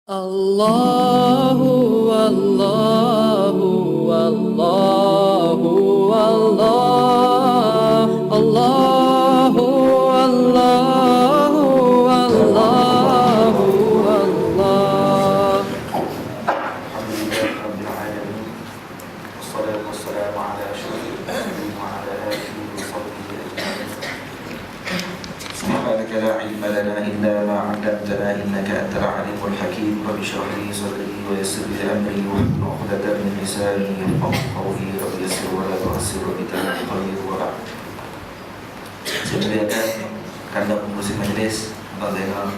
Allahu Allahu Allahu Allah Allahu Allahu Allahu Allah. Alhamdulillah Rabbil Alamin. Wassalatu wassalamu ala asyrafil mursalin wa ala alihi wa sahbihi ajma'in. Subhanaka la ilma lana illa ma 'allamtana innaka antal alimul hakim. Rabbi shrah li sadri wa yassir li amri wahlul 'uqdatam min lisani yafqahu qawli. Rabbi yassir wa la tu'assir wa bitamam khair wa ba'd. Saya muliakan kandang pengurusi majlis Abang Zainal.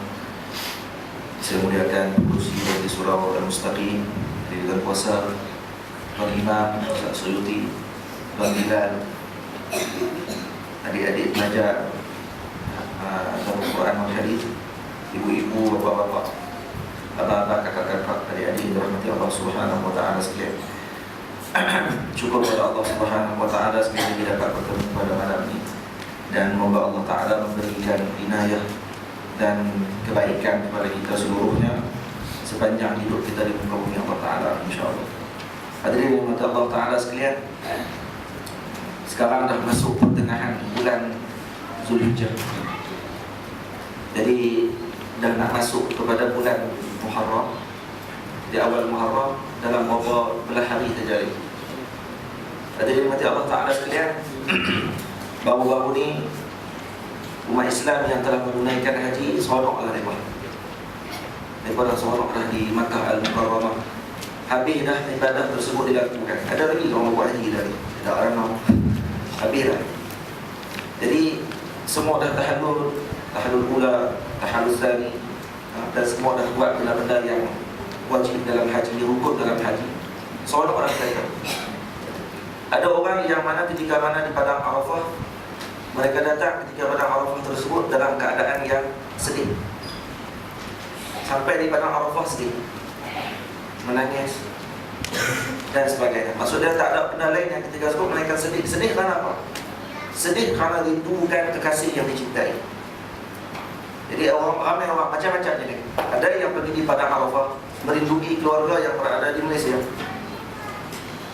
Saya muliakan kursi di surau dan mustaqim di bulan puasa, Bang Imam, Ustaz Suyuti, Bang Bilal, adik-adik pelajar dalam Quran dan Hadis, ibu-ibu, bapak-bapak, abang-abang, kakak-kakak, adik-adik yang dirahmati Allah Subhanahu wa taala sekalian. Syukur kepada Allah Subhanahu wa taala sekalian kita dapat bertemu pada malam ini, dan semoga Allah taala memberikan inayah dan kebaikan kepada kita seluruhnya sepanjang hidup kita di muka bumi Allah Ta'ala, insyaAllah. Hadirin yang dirahmati Allah Ta'ala sekalian, sekarang dah masuk pertengahan bulan Zulhijjah. Jadi dah nak masuk kepada bulan Muharram. Di awal Muharram dalam beberapa belah hari terjadi. Hadirin yang dirahmati Allah Ta'ala sekalian, baru-baru ni umat Islam yang telah menunaikan haji seronoklah mereka. Mereka dah seronok dah di Makkah Al-Mukarramah. Habis dah ibadah tersebut dilakukan. Ada lagi orang buat haji tadi. Ada orang mau. Habis dah. Jadi semua dah tahallul ula, tahallul tsani, dan semua dah buat benda-benda yang wajib dalam haji, rukun dalam haji. Seronok orang mereka. Ada orang yang mana ketika mana di padang Arafah, mereka datang ketika padang Arafah tersebut dalam keadaan yang sedih. Sampai di padang Arafah sedih, menangis dan sebagainya. Maksudnya tak ada benda lain yang ketika tersebut mereka sedih. Sedih kerana apa? Sedih kerana rindukan kekasih yang dicintai. Jadi ramai orang macam-macam ni. Ada yang pergi di padang Arafah merindui keluarga yang berada di Malaysia.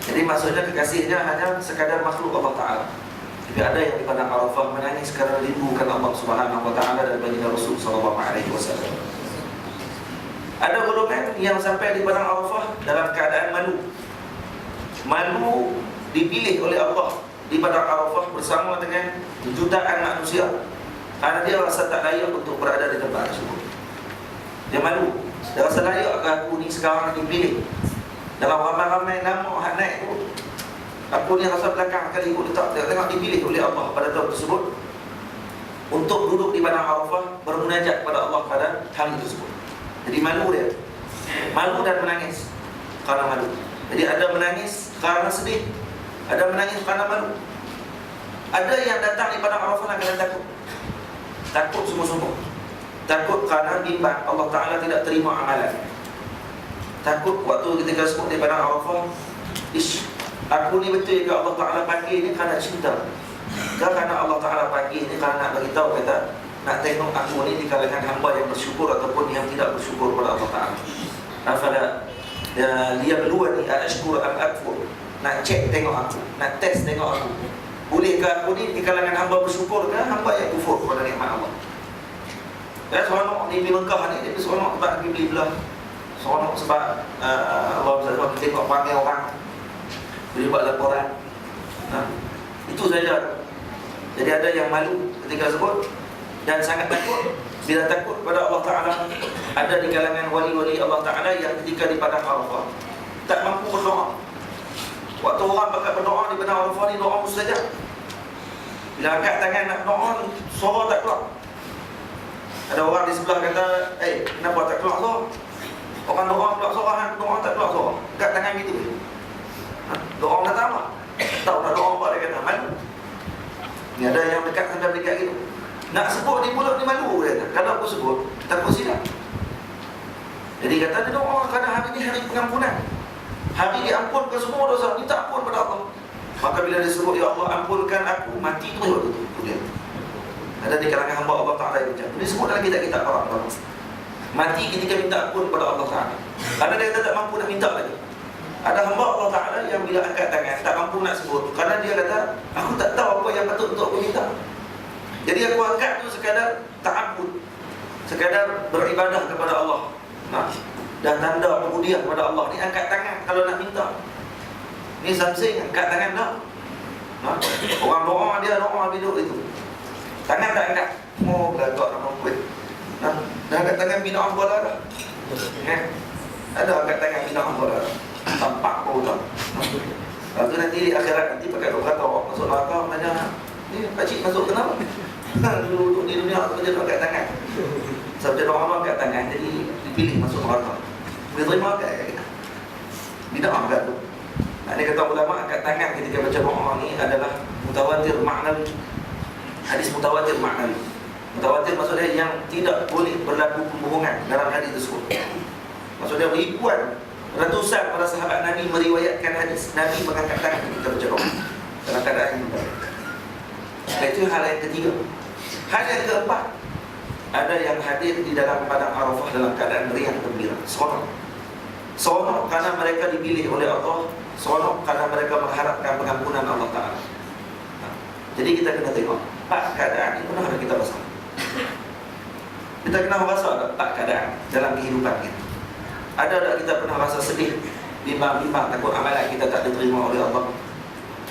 Jadi maksudnya kekasihnya hanya sekadar makhluk Allah Ta'ala. Tapi ada yang di padang Arafah menangis kerana rindukan Allah Subhanahu wa taala dan baginda Rasul sallallahu alaihi wasallam. Ada golongan yang sampai di padang Arafah dalam keadaan malu. Malu dipilih oleh Allah di padang Arafah bersama dengan jutaan manusia, karena dia rasa tak layak untuk berada di tempat tersebut. Dia malu. Dia rasa layak ke aku ni sekarang dipilih dalam ramai-ramai nama hak naik tu. Aku ni rasa belakang kali aku tengok dipilih oleh Allah pada tahun tersebut untuk duduk di padang Arafah bermunajat kepada Allah pada hari tersebut. Jadi malu dia. Malu dan menangis kerana malu. Jadi ada menangis kerana sedih, ada menangis kerana malu. Ada yang datang di padang Arafah kerana takut. Takut sungguh-sungguh. Takut kerana bimbang Allah Ta'ala tidak terima amalan. Takut waktu ketika sebut di padang Arafah, aku ni betul ke Allah Ta'ala panggil ni kerana cinta, kerana Allah Ta'ala panggil ni kerana nak beritahu kata nak tengok aku ni di kalangan hamba yang bersyukur ataupun yang tidak bersyukur kepada Allah Ta'ala. Afala liyabluwani ashkur am akfur. Nak cek tengok aku, nak test tengok aku, bolehkah aku ni di kalangan hamba bersyukur ke hamba yang kufur kepada nikmat Allah. Dan seronok ni di Mekah ni, dia seronok sebab pergi beli belah, seronok sebab Allah SWT tengok panggil orang, boleh buat laporan. Itu saja. Jadi ada yang malu ketika sebut dan sangat takut. Bila takut kepada Allah Ta'ala, ada di kalangan wali-wali Allah Ta'ala yang ketika di padang Arafah tak mampu berdoa. Waktu orang pakai berdoa di padang Arafah ni, doa mustajab. Bila angkat tangan nak berdoa, suara tak keluar. Ada orang di sebelah kata, kenapa tak keluar suara? Orang doa keluar suara, doa tak keluar suara. Angkat tangan gitu. Doa kata apa? Tahu nak doa apa, dia kata malu. Ni ada yang dekat sampai dekat gitu. Nak sebut di mulut ni malu dia kata. Kalau aku sebut, takut silap. Jadi kata dia doa kerana hari ni hari pengampunan. Hari diampunkan semua dosa, minta ampun pada Allah. Maka bila dia sebut, ya Allah ampunkan aku, mati tu waktu tu dia. Ada di kalangan hamba Allah Ta'ala yang macam. Dia sebut dalam kitab-kitab orang. Mati ketika minta ampun kepada Allah Ta'ala. Karena dia tak mampu nak minta lagi. Ada hamba Allah Ta'ala yang bila angkat tangan tak mampu nak sebut, karena dia kata, aku tak tahu apa yang patut untuk aku minta. Jadi aku angkat tu sekadar ta'abbud, sekadar beribadah kepada Allah, dan tanda kemudian kepada Allah. Ni angkat tangan kalau nak minta. Ni samsing angkat tangan tak. Orang doa dia doa biduk itu. Tangan tak angkat. Oh, belagak nak mampu. Dah angkat tangan bina Allah dah. Ada angkat tangan bina Allah dah. Tampak pun tak. Lepas tu nanti di akhirat nanti pakai dua kata orang masuk neraka tanya, ni pakcik masuk kenapa? Dulu di dunia aku kerja angkat tangan. Sebab dia orang angkat tangan jadi dipilih masuk neraka. Boleh terima ke? Bina angkat tu. Ini kata ulama, angkat tangan ketika baca doa ni adalah mutawatir maknawi. Hadis mutawatir maknawi. Mutawatir maksudnya yang tidak boleh berlaku pembohongan dalam hadis tersebut. Maksudnya ribuan, ratusan para sahabat Nabi meriwayatkan hadis Nabi mengangkat tangan ketika baca doa dalam keadaan yang berbeda. Itu hal yang ketiga. Hal yang keempat, ada yang hadir di dalam padang Arafah dalam keadaan riang gembira, seronok. Seronok karena mereka dipilih oleh Allah, seronok karena mereka mengharapkan pengampunan Allah Ta'ala. Jadi kita kena tengok, tak keadaan ini pernah kita rasa. Kita kena rasa tak keadaan dalam kehidupan kita. Ada tak kita pernah rasa sedih, bimbang-bimbang takut amalan kita tak diterima oleh Allah?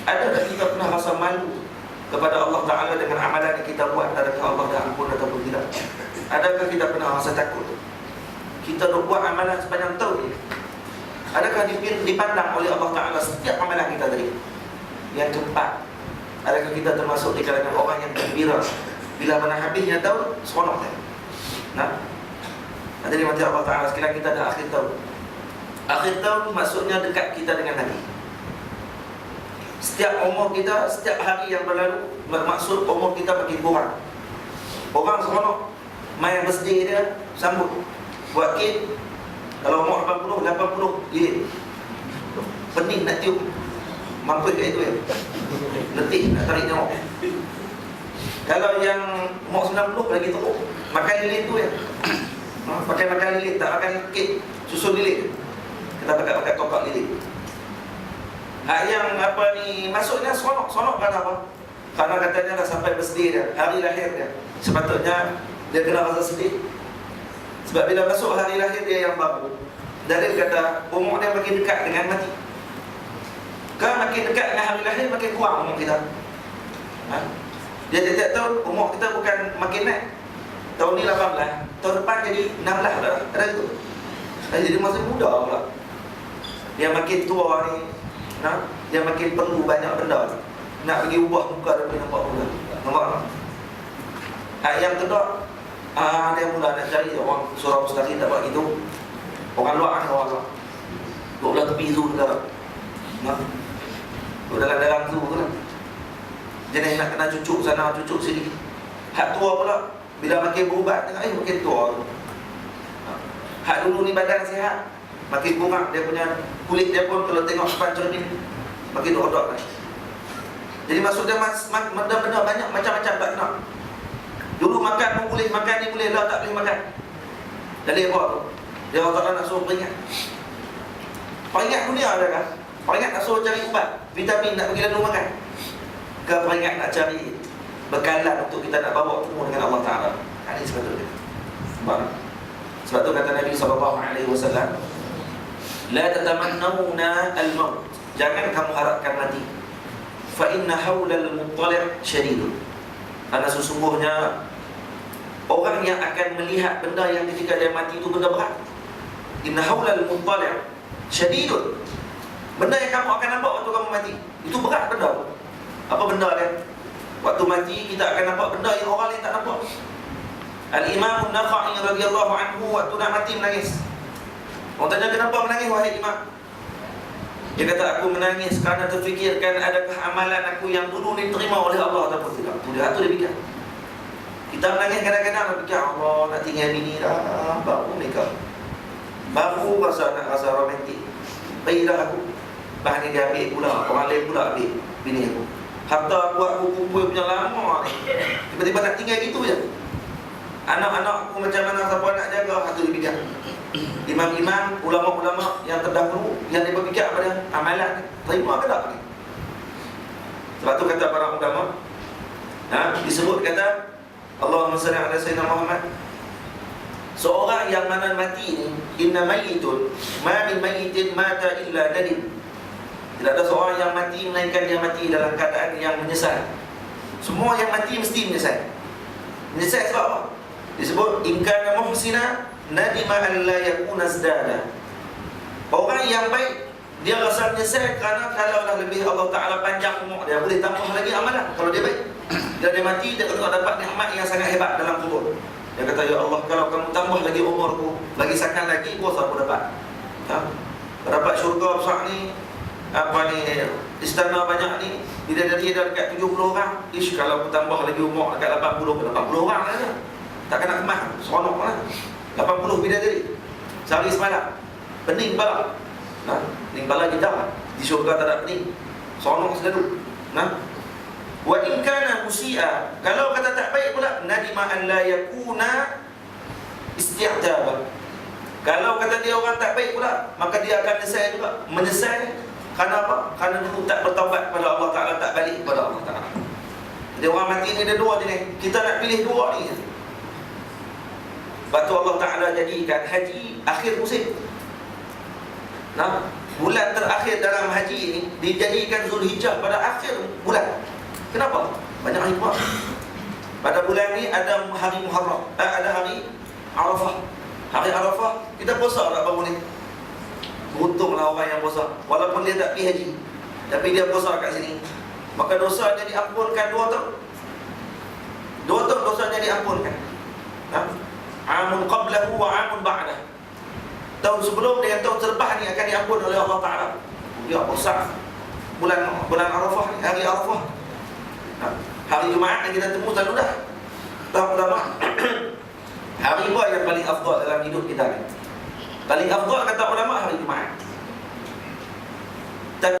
Ada tak kita pernah rasa malu kepada Allah Ta'ala dengan amalan yang kita buat, adakah Allah dah ampun ataupun tidak? Adakah kita pernah rasa takut kita dah buat amalan sepanjang tahun ni, adakah dipandang oleh Allah Ta'ala setiap amalan kita tadi? Yang keempat, adakah kita termasuk di kalangan orang yang gembira bila mana habisnya tahun, seronok tak? Jadi mati Allah Ta'ala sekiranya kita dah akhir tahun. Akhir tahun maksudnya dekat kita dengan Nabi. Setiap umur kita, setiap hari yang berlalu, bermaksud umur kita makin kurang. Orang seronok main birthday dia, sambut, buat kek. Kalau umur 80, 80 lilin. Pening nak tiup. Mampu kat itu ya. Letih nak tarik nyawa. Kalau yang umur 90 lagi teruk, makan lilin tu ya. Pakai makan lilin, tak makan kek, susun lilin. Kita pakai tokak lilin. Hak yang apa ni, masuknya seronok. Seronok kerana apa? Karena katanya dah sampai birthday dia, hari lahir dia. Sepatutnya dia kena rasa sedih. Sebab bila masuk hari lahir dia yang baru, dalil kata umur dia makin dekat dengan mati. Kalau makin dekat dengan hari lahir, makin kurang umur kita. Dia tiap tahun umur kita bukan makin naik. Tahun ni 18, tahun depan jadi 16 dah. Ada itu. Jadi masih muda pula. Dia makin tua ni, dia makin perlu banyak benda. Nak pergi ubah muka dia nampak muda. Nampak tak? Yang kedua, dia mula nak cari orang surau mustaqim tak buat gitu. Orang luar kan orang luar. Duduk belah tepi tu dekat. Duduk dalam tu kan. Jenis nak kena cucuk sana, cucuk sini. Hak tua pula, bila makin berubat, tengok makin tua. Hak dulu ni badan sihat, makin kurang dia punya kulit dia pun kalau tengok depan cermin makin rodok kan. Jadi maksudnya benda-benda banyak macam-macam tak kena. Dulu makan pun boleh, makan ni boleh, lah tak boleh makan. Jadi apa tu? Dia Allah nak suruh peringat. Peringat dunia ada kan? Peringat nak suruh cari ubat, vitamin nak pergi lalu makan. Ke peringat nak cari bekalan untuk kita nak bawa ketemu dengan Allah Ta'ala. Ini sebetulnya. Sebab tu kata Nabi SAW, la tatamannawna al-maut. Jangan kamu harapkan mati. Fa inna hawlal muttali' syadidun. Karena sesungguhnya orang yang akan melihat benda yang ketika dia mati itu benda berat. Inna hawlal muttali' syadidun. Benda yang kamu akan nampak waktu kamu mati itu berat benda. Apa benda dia? Waktu mati kita akan nampak benda yang orang lain tak nampak. Al-Imam An-Nakhai radhiyallahu anhu waktu nak mati menangis. Orang tanya kenapa menangis wahai imam? Dia kata aku menangis kerana terfikirkan adakah amalan aku yang dulu diterima oleh Allah ataupun tidak. Itu dia fikir. Kita menangis kadang-kadang nak fikir Allah nak tinggal bini dah, baru nikah. Baru nak rasa romantik. Baiklah aku. Bahan ni dia ambil pula, orang lain pula ambil bini aku. Harta buat aku kumpul punya lama ni. Tiba-tiba nak tinggal gitu je. Anak-anakku macam mana, siapa nak jaga, itu dia fikir. Imam-imam, ulama-ulama yang terdahulu, yang dia berfikir apa dia? Amalan, terima ke tak? Sebab tu kata para ulama, disebut kata Allahumma salli ala Sayyidina Muhammad, seorang yang mana mati ni, inna mayyitun ma min mayyitin mata illa nadim. Tidak ada seorang yang mati melainkan dia mati dalam keadaan yang menyesal. Semua yang mati mesti menyesal. Menyesal sebab apa? Disebut in kana muhsina nadima an la yakuna zdada. Orang yang baik dia rasa menyesal kerana kalaulah lebih Allah Ta'ala panjang umur dia, boleh tambah lagi amalan. Kalau dia baik, bila dia mati, dia akan dapat nikmat yang sangat hebat dalam kubur. Dia kata, ya Allah, kalau kamu tambah lagi umurku, lagi sangat lagi, bos aku dapat. Dapat syurga besar ni, istana banyak ni, bidadari dah dekat 70 orang. Ish, kalau aku tambah lagi umur dekat 80 orang lah. Takkan nak kemas, seronok lah. 80 bidadari sehari semalam, pening kepala. Pening kepala kita di syurga tak ada pening, seronok selalu. Wa in kana musi'a, kalau kata tak baik pula, nadima an la yakuna isti'taba. Kalau kata dia orang tak baik pula, maka dia akan menyesal juga. Menyesal kerana apa? Kerana dulu tak bertaubat kepada Allah Ta'ala, tak balik kepada Allah Ta'ala. Jadi orang mati ni ada dua jenis. Kita nak pilih dua ni. Lepas tu Allah Ta'ala jadikan haji akhir musim. Bulan terakhir dalam haji ni dijadikan Zulhijjah pada akhir bulan. Kenapa? Banyak hikmah. Pada bulan ni ada hari Muharram, ada hari Arafah. Hari Arafah kita puasa tak bangun ni. Beruntunglah orang yang puasa, walaupun dia tak pergi haji, tapi dia puasa kat sini, maka dosanya diampunkan 2 tahun. 2 tahun dosanya diampunkan. Amun qablahu wa amun ba'dah. Tahun sebelum dengan tahun selepas ni akan diampun oleh Allah Ta'ala. Dia puasa bulan Arafah ni, hari Arafah. Hari Jumaat yang kita temu selalu dah. Lama-lama hari apa yang paling afdal dalam hidup kita ni? Paling afdal kata ulama hari Jumaat.